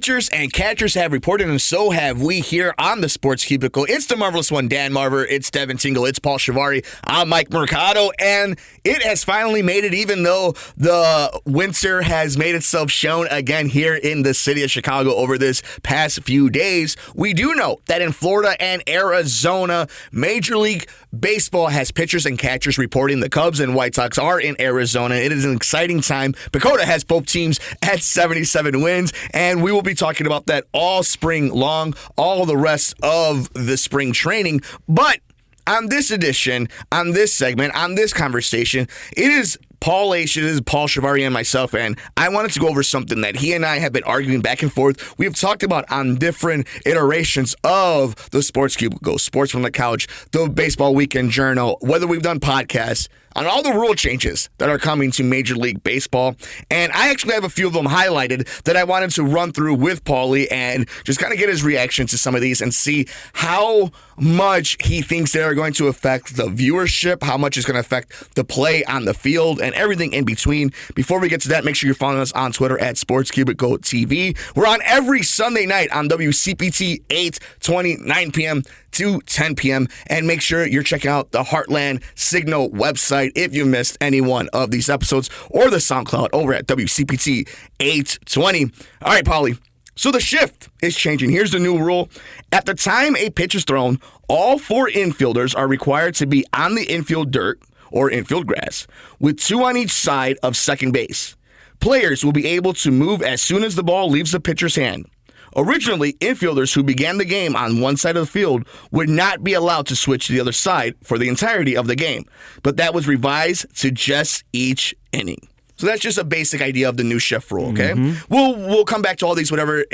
pitchers and catchers have reported, and so have we here on the Sports Cubicle. It's the marvelous one, Dan Marver. It's Devin Tingle. It's Paul Chivari. I'm Mike Mercado, and it has finally made it, even though the winter has made itself shown again here in the city of Chicago over this past few days. We do know that in Florida and Arizona, Major League Baseball has pitchers and catchers reporting. The Cubs and White Sox are in Arizona. It is an exciting time. Dakota has both teams at 77 wins, and we will be talking about that all spring long, all the rest of the spring training. But on this edition, on this segment, on this conversation, it is Paul H., it is Paul Chivari and myself, and I wanted to go over something that he and I have been arguing back and forth. We have talked about on different iterations of the Sports Cubicle, Sports from the Couch, the Baseball Weekend Journal, whether we've done podcasts, on all the rule changes that are coming to Major League Baseball. And I actually have a few of them highlighted that I wanted to run through with Paulie and just kind of get his reaction to some of these and see how much he thinks they are going to affect the viewership, how much is going to affect the play on the field, and everything in between. Before we get to that, make sure you're following us on Twitter at Sports Cubicle TV. We're on every Sunday night on WCPT 8:20, 9 p.m. to 10 p.m. And make sure you're checking out the Heartland Signal website if you missed any one of these episodes, or the SoundCloud over at WCPT 820. All right, Paulie. So the shift is changing. Here's the new rule. At the time a pitch is thrown, all four infielders are required to be on the infield dirt or infield grass, with two on each side of second base. Players will be able to move as soon as the ball leaves the pitcher's hand. Originally, infielders who began the game on one side of the field would not be allowed to switch to the other side for the entirety of the game, but that was revised to just each inning. So that's just a basic idea of the new shift rule, okay? Mm-hmm. We'll come back to all these, whatever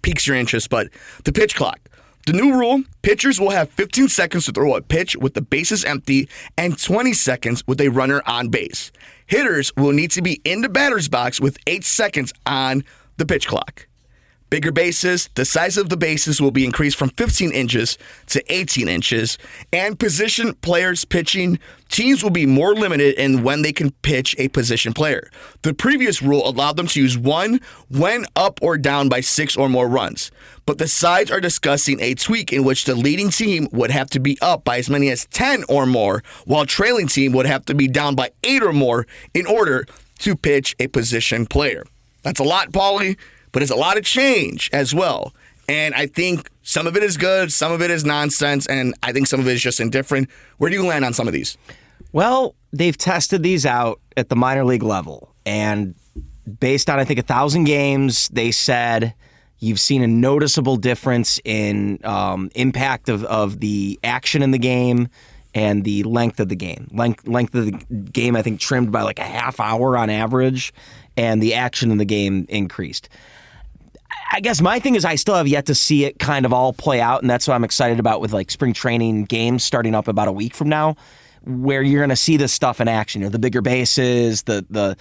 piques your interest, but the pitch clock. The new rule, pitchers will have 15 seconds to throw a pitch with the bases empty and 20 seconds with a runner on base. Hitters will need to be in the batter's box with 8 seconds on the pitch clock. Bigger bases, the size of the bases will be increased from 15 inches to 18 inches, and position players pitching, teams will be more limited in when they can pitch a position player. The previous rule allowed them to use one when up or down by 6 or more runs, but the sides are discussing a tweak in which the leading team would have to be up by as many as 10 or more, while trailing team would have to be down by 8 or more in order to pitch a position player. That's a lot, Paulie. But it's a lot of change as well. And I think some of it is good, some of it is nonsense, and I think some of it is just indifferent. Where do you land on some of these? Well, they've tested these out at the minor league level. And based on, I think, 1,000 games, they said you've seen a noticeable difference in impact of the action in the game and the length of the game. Length of the game, I think, trimmed by like a half hour on average, and the action in the game increased. I guess my thing is I still have yet to see it kind of all play out, and that's what I'm excited about with like spring training games starting up about a week from now, where you're going to see this stuff in action. You know, the bigger bases, I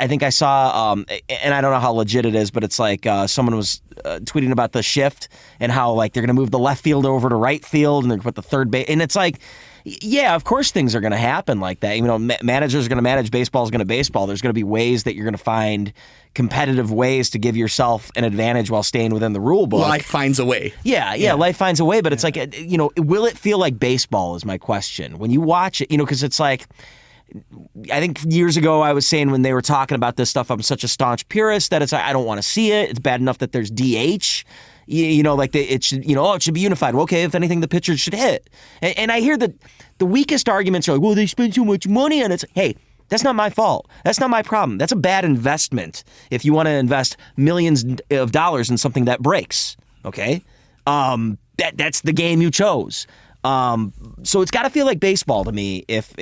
think I saw, and I don't know how legit it is, but it's like someone was tweeting about the shift and how like they're going to move the left field over to right field and they're going to put the third base, and it's like, yeah, of course things are going to happen like that. You know, managers are going to manage, baseball is going to baseball. There's going to be ways that you're going to find competitive ways to give yourself an advantage while staying within the rule book. Life finds a way. Yeah, life finds a way, but it's like, you know, will it feel like baseball is my question. When you watch it, you know, because it's like, I think years ago I was saying when they were talking about this stuff, I'm such a staunch purist that it's like, I don't want to see it. It's bad enough that there's DH. You know, like it should, you know, it should be unified. Well, okay, if anything, the pitcher should hit. And I hear that the weakest arguments are like, well, they spend too much money on it. Hey, that's not my fault. That's not my problem. That's a bad investment if you want to invest millions of dollars in something that breaks. Okay, that's the game you chose. So it's got to feel like baseball to me. If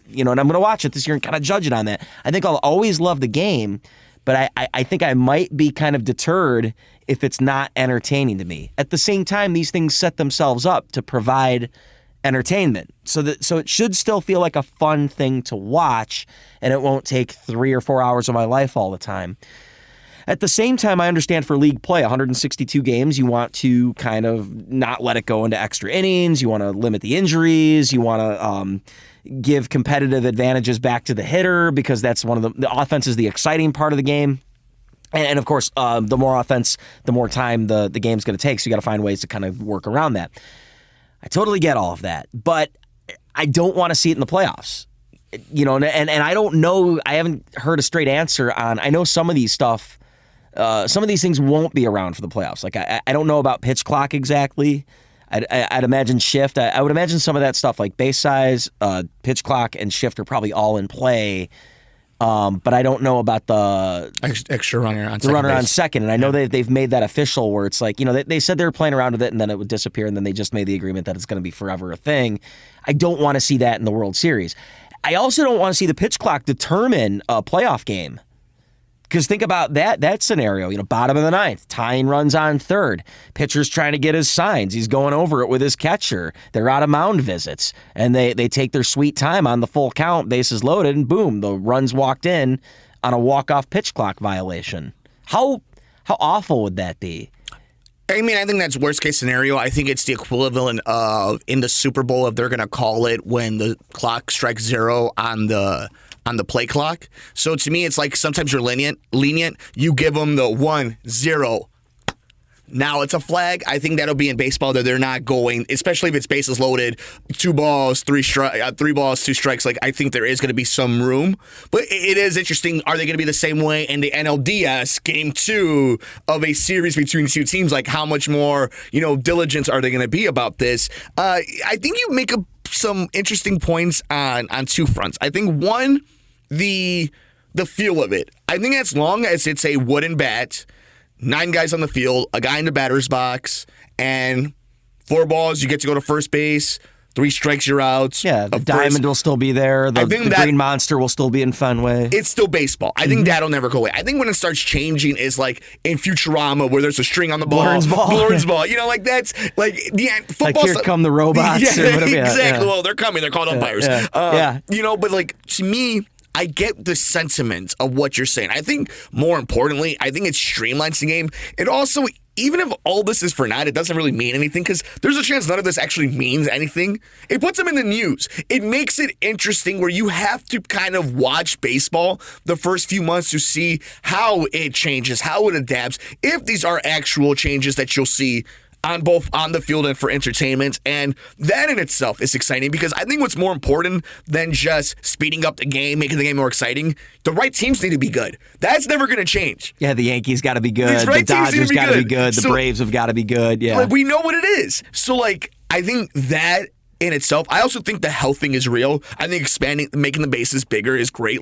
you know, and I'm going to watch it this year and kind of judge it on that. I think I'll always love the game, but I think I might be kind of deterred if it's not entertaining to me. At the same time, these things set themselves up to provide entertainment. So it should still feel like a fun thing to watch, and it won't take 3 or 4 hours of my life all the time. At the same time, I understand for league play, 162 games, you want to kind of not let it go into extra innings. You want to limit the injuries. You want to give competitive advantages back to the hitter because that's one of the offense is the exciting part of the game. And of course, the more offense, the more time the game's going to take. So you got to find ways to kind of work around that. I totally get all of that, but I don't want to see it in the playoffs. And I don't know. I haven't heard a straight answer on. I know some of these stuff. Some of these things won't be around for the playoffs. Like I don't know about pitch clock exactly. I'd imagine shift. I would imagine some of that stuff like base size, pitch clock, and shift are probably all in play. But I don't know about the extra runner on the second runner base. on second. And I know they've made that official where it's like, they said they were playing around with it and then it would disappear, and then they just made the agreement that it's going to be forever a thing. I don't want to see that in the World Series. I also don't want to see the pitch clock determine a playoff game. Because think about that scenario, bottom of the ninth, tying runs on third. Pitcher's trying to get his signs. He's going over it with his catcher. They're out of mound visits. And they take their sweet time on the full count, bases loaded, and boom, the runs walked in on a walk-off pitch clock violation. How awful would that be? I mean, I think that's worst case scenario. I think it's the equivalent of in the Super Bowl if they're going to call it when the clock strikes zero on the play clock. So to me, it's like sometimes you're lenient. You give them the 1-0. Now it's a flag. I think that'll be in baseball that they're not going, especially if it's bases loaded, 2 balls, 3 balls, 2 strikes. Like I think there is going to be some room, but it is interesting. Are they going to be the same way in the NLDS game 2 of a series between 2 teams? Like how much more, diligence are they going to be about this? I think you make some interesting points on 2 fronts. I think one, the feel of it. I think as long as it's a wooden bat, 9 guys on the field, a guy in the batter's box, and 4 balls, you get to go to first base. 3 strikes, you're out. Yeah, the diamond will still be there. The green monster will still be in Fenway. It's still baseball. I think that'll never go away. I think when it starts changing is like in Futurama where there's a string on the ball. Blurns ball. That's like football. Like here come the robots. Yeah, or whatever. exactly. Yeah. Well, they're coming. They're called umpires. Yeah. But like to me, I get the sentiment of what you're saying. I think more importantly, I think it streamlines the game. It also, even if all this is for naught, it doesn't really mean anything because there's a chance none of this actually means anything. It puts them in the news. It makes it interesting where you have to kind of watch baseball the first few months to see how it changes, how it adapts, if these are actual changes that you'll see on both on the field and for entertainment. And that in itself is exciting because I think what's more important than just speeding up the game, making the game more exciting, the right teams need to be good. That's never going to change. Yeah, the Yankees got to be good. Right, the Dodgers got to be good. The Braves have got to be good. Yeah. Like, we know what it is. So, I think that in itself, I also think the health thing is real. I think making the bases bigger is great.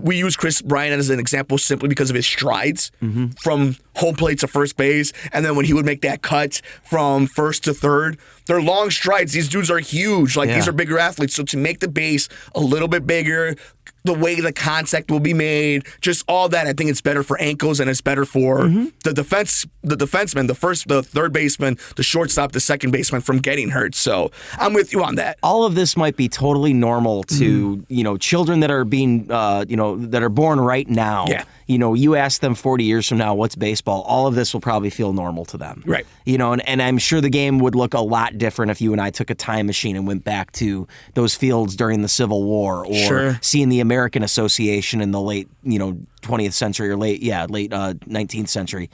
We use Chris Bryant as an example simply because of his strides from home plate to first base, and then when he would make that cut from first to third, they're long strides. These dudes are huge. These are bigger athletes. So to make the base a little bit bigger, the way the contact will be made, just all that, I think it's better for ankles and it's better for the defenseman, the third baseman, the shortstop, the second baseman from getting hurt. So I'm with you on that. All of this might be totally normal to children that are being that are born right now. Yeah. You ask them 40 years from now, what's baseball? All of this will probably feel normal to them. Right. And I'm sure the game would look a lot different if you and I took a time machine and went back to those fields during the Civil War or seeing the American Association in the late, 20th century or late 19th century,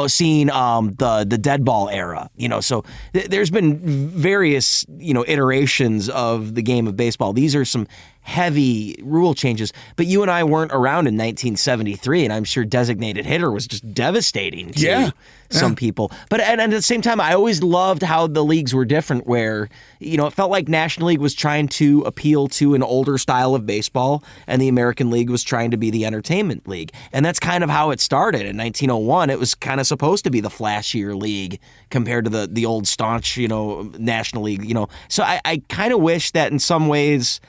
seeing the dead ball era, so there's been various, iterations of the game of baseball. These are some heavy rule changes, but you and I weren't around in 1973, and I'm sure designated hitter was just devastating to some people. But and at the same time, I always loved how the leagues were different, where, it felt like National League was trying to appeal to an older style of baseball, and the American League was trying to be the entertainment league. And that's kind of how it started. In 1901, it was kind of supposed to be the flashier league compared to the old staunch, National League, So I kind of wish that in some ways,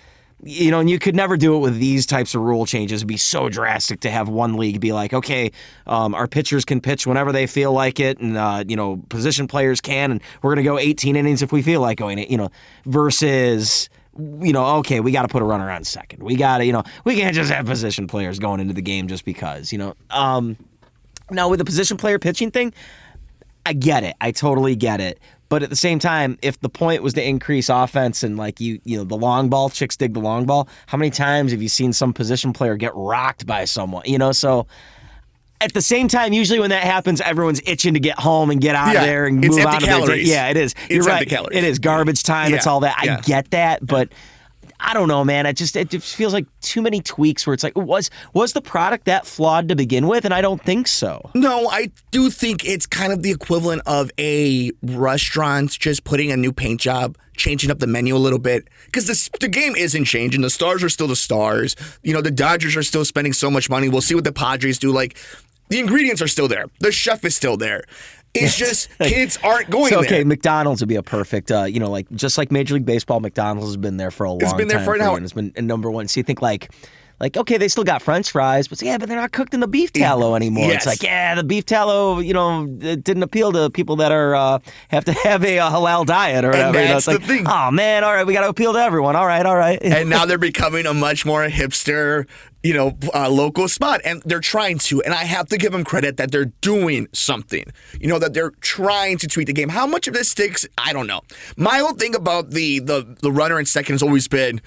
and you could never do it with these types of rule changes. It'd be so drastic to have one league be like, okay, our pitchers can pitch whenever they feel like it, and position players can, and we're going to go 18 innings if we feel like going it, versus, okay, we got to put a runner on second. We got to, we can't just have position players going into the game just because, Now with the position player pitching thing, I get it. I totally get it. But at the same time, if the point was to increase offense and the long ball, chicks dig the long ball, how many times have you seen some position player get rocked by someone? So At the same time, usually when that happens, everyone's itching to get home and get out of there and move on to their day. Yeah, it is. You're right. Calories. It is garbage time. It's all that. I get that, but I don't know, man. It just feels like too many tweaks where it's like, was the product that flawed to begin with? And I don't think so. No, I do think it's kind of the equivalent of a restaurant just putting a new paint job, changing up the menu a little bit. Because the game isn't changing. The stars are still the stars. The Dodgers are still spending so much money. We'll see what the Padres do. Like, the ingredients are still there. The chef is still there. It's just kids aren't going there. Okay, McDonald's would be a perfect, just like Major League Baseball, McDonald's has been there for a long time. It's been there for an hour. It's been number one. So you think like, okay, they still got French fries, but they're not cooked in the beef tallow anymore. Yes. It's like, the beef tallow, it didn't appeal to people that are have to have a halal diet or whatever. And that's it's the thing. Oh man, all right, we got to appeal to everyone. All right. And now they're becoming a much more hipster, local spot, and they're trying to. And I have to give them credit that they're doing something. That they're trying to tweak the game. How much of this sticks? I don't know. My whole thing about the runner in second has always been,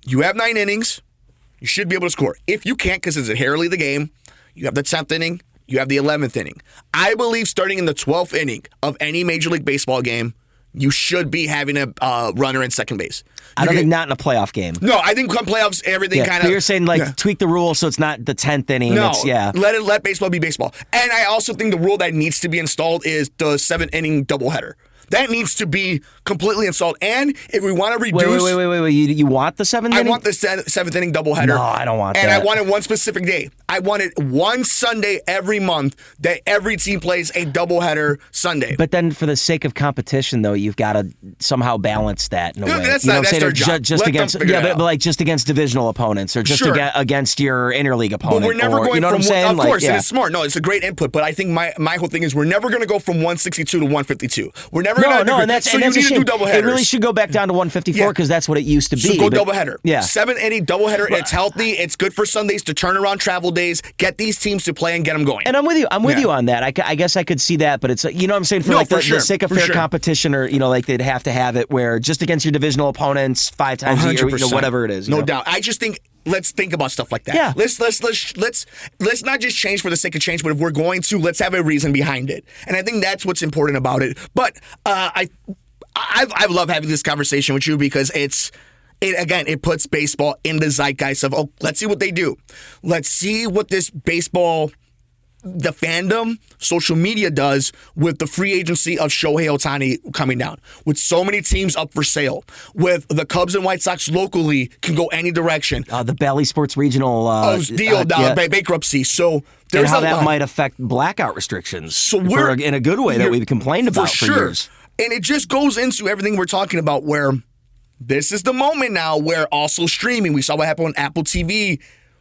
you have 9 innings. You should be able to score. If you can't, because it's inherently the game, you have the 10th inning, you have the 11th inning. I believe starting in the 12th inning of any Major League Baseball game, you should be having a runner in second base. I don't think not in a playoff game. No, I think come playoffs, everything kind of. You're saying tweak the rule so it's not the 10th inning. No, it's, let baseball be baseball. And I also think the rule that needs to be installed is the 7th inning doubleheader. That needs to be completely installed. And if we want to reduce... Wait. You want the 7th inning? I want the 7th inning doubleheader. No, I don't want that. And I want it one specific day. I want it one Sunday every month that every team plays a doubleheader Sunday. But then for the sake of competition, though, you've got to somehow balance that in a way. That's their job. Just against, but just against divisional opponents or just against your interleague opponent. But we're never going from... what I'm saying? Of course, and it's smart. No, it's a great input. But I think my whole thing is we're never going to go from 162 to 152. We're never going to... No, and that's you need to do doubleheaders. It really should go back down to 154 because that's what it used to be. So go doubleheader. Yeah. 7th inning doubleheader. It's healthy. It's good for Sundays to turn around travel days, get these teams to play and get them going. And I'm with you. I'm with you on that. I guess I could see that, but it's, what I'm saying, for the sake of fair competition, or, they'd have to have it where just against your divisional opponents 5 times a year, whatever it is. No doubt. I just think, let's think about stuff like that. Yeah. Let's not just change for the sake of change, but if we're going to, let's have a reason behind it. And I think that's what's important about it. But I love having this conversation with you because it puts baseball in the zeitgeist of, let's see what they do. Let's see what this baseball, the fandom, social media does with the free agency of Shohei Ohtani coming down. With so many teams up for sale. With the Cubs and White Sox locally can go any direction. The Bally Sports Regional deal bankruptcy. So there's how that might affect blackout restrictions. So we're in a good way that we've complained about for years. And it just goes into everything we're talking about where this is the moment now where also streaming, we saw what happened on Apple TV.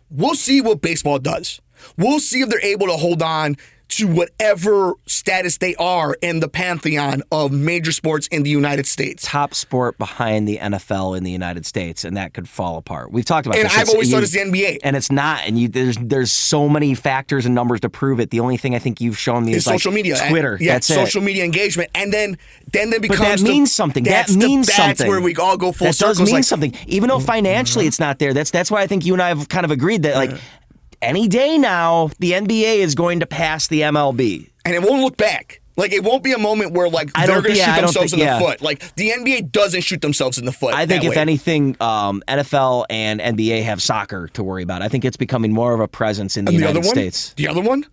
We'll see what baseball does. We'll see if they're able to hold on to whatever status they are in the pantheon of major sports in the United States. Top sport behind the NFL in the United States, and that could fall apart. We've talked about this. And I've always thought it's the NBA. And it's not. And there's so many factors and numbers to prove it. The only thing I think you've shown me is social media. Twitter. That's social media engagement. And then they becomes... But that means something. That means something. That's where we all go full circle. That does mean something. Even though financially it's not there. That's why I think you and I have kind of agreed that, any day now, the NBA is going to pass the MLB. And it won't look back. It won't be a moment where, they're going to shoot themselves in the foot. The NBA doesn't shoot themselves in the foot. I think if anything, NFL and NBA have soccer to worry about. I think it's becoming more of a presence in the United States. The other one?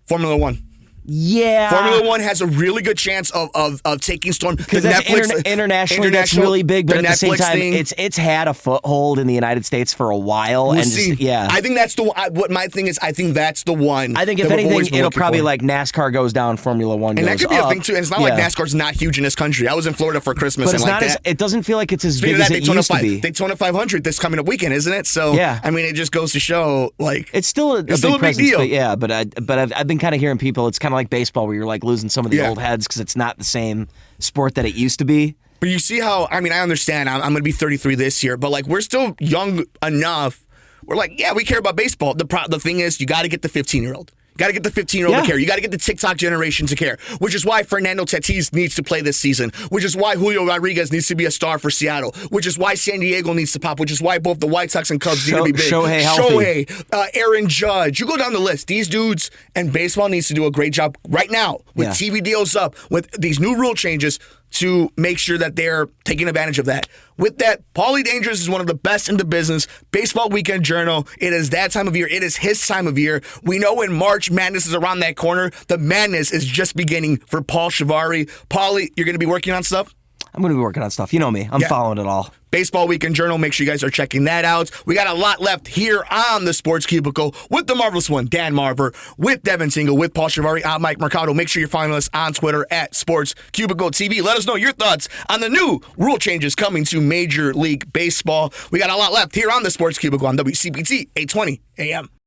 Formula One. Yeah. Formula One has a really good chance of taking storm. Because internationally, that's really big, but at the same time, it's had a foothold in the United States for a while. I think that's the one. What my thing is, I think that's the one. I think if anything, it'll probably NASCAR goes down, Formula One goes up. And that could be a thing too. And it's not like NASCAR's not huge in this country. I was in Florida for Christmas, but it's not it doesn't feel like it's as big as it used to be. Daytona 500 this coming up weekend, isn't it? So it just goes to show it's still a big deal. But I've been kind of hearing people. It's kind of like baseball where you're losing some of the old heads because it's not the same sport that it used to be. But you see how, I understand, I'm going to be 33 this year, but we're still young enough. We're we care about baseball. The thing is, you got to get the 15-year-old. Got to get the 15-year-old to care. You got to get the TikTok generation to care, which is why Fernando Tatis needs to play this season, which is why Julio Rodriguez needs to be a star for Seattle, which is why San Diego needs to pop, which is why both the White Sox and Cubs need to be big. Shohei, Aaron Judge. You go down the list. These dudes and baseball needs to do a great job right now with TV deals up, with these new rule changes to make sure that they're taking advantage of that. With that, Paulie Dangerous is one of the best in the business. Baseball Weekend Journal, it is that time of year. It is his time of year. We know when March Madness is around that corner, the madness is just beginning for Paul Chivari. Paulie, you're going to be working on stuff? I'm going to be working on stuff. You know me. I'm following it all. Baseball Weekend Journal. Make sure you guys are checking that out. We got a lot left here on the Sports Cubicle with the marvelous one, Dan Marver, with Devin Tingle, with Paul Chivari. I'm Mike Mercado. Make sure you're following us on Twitter at Sports Cubicle TV. Let us know your thoughts on the new rule changes coming to Major League Baseball. We got a lot left here on the Sports Cubicle on WCPT 820 AM.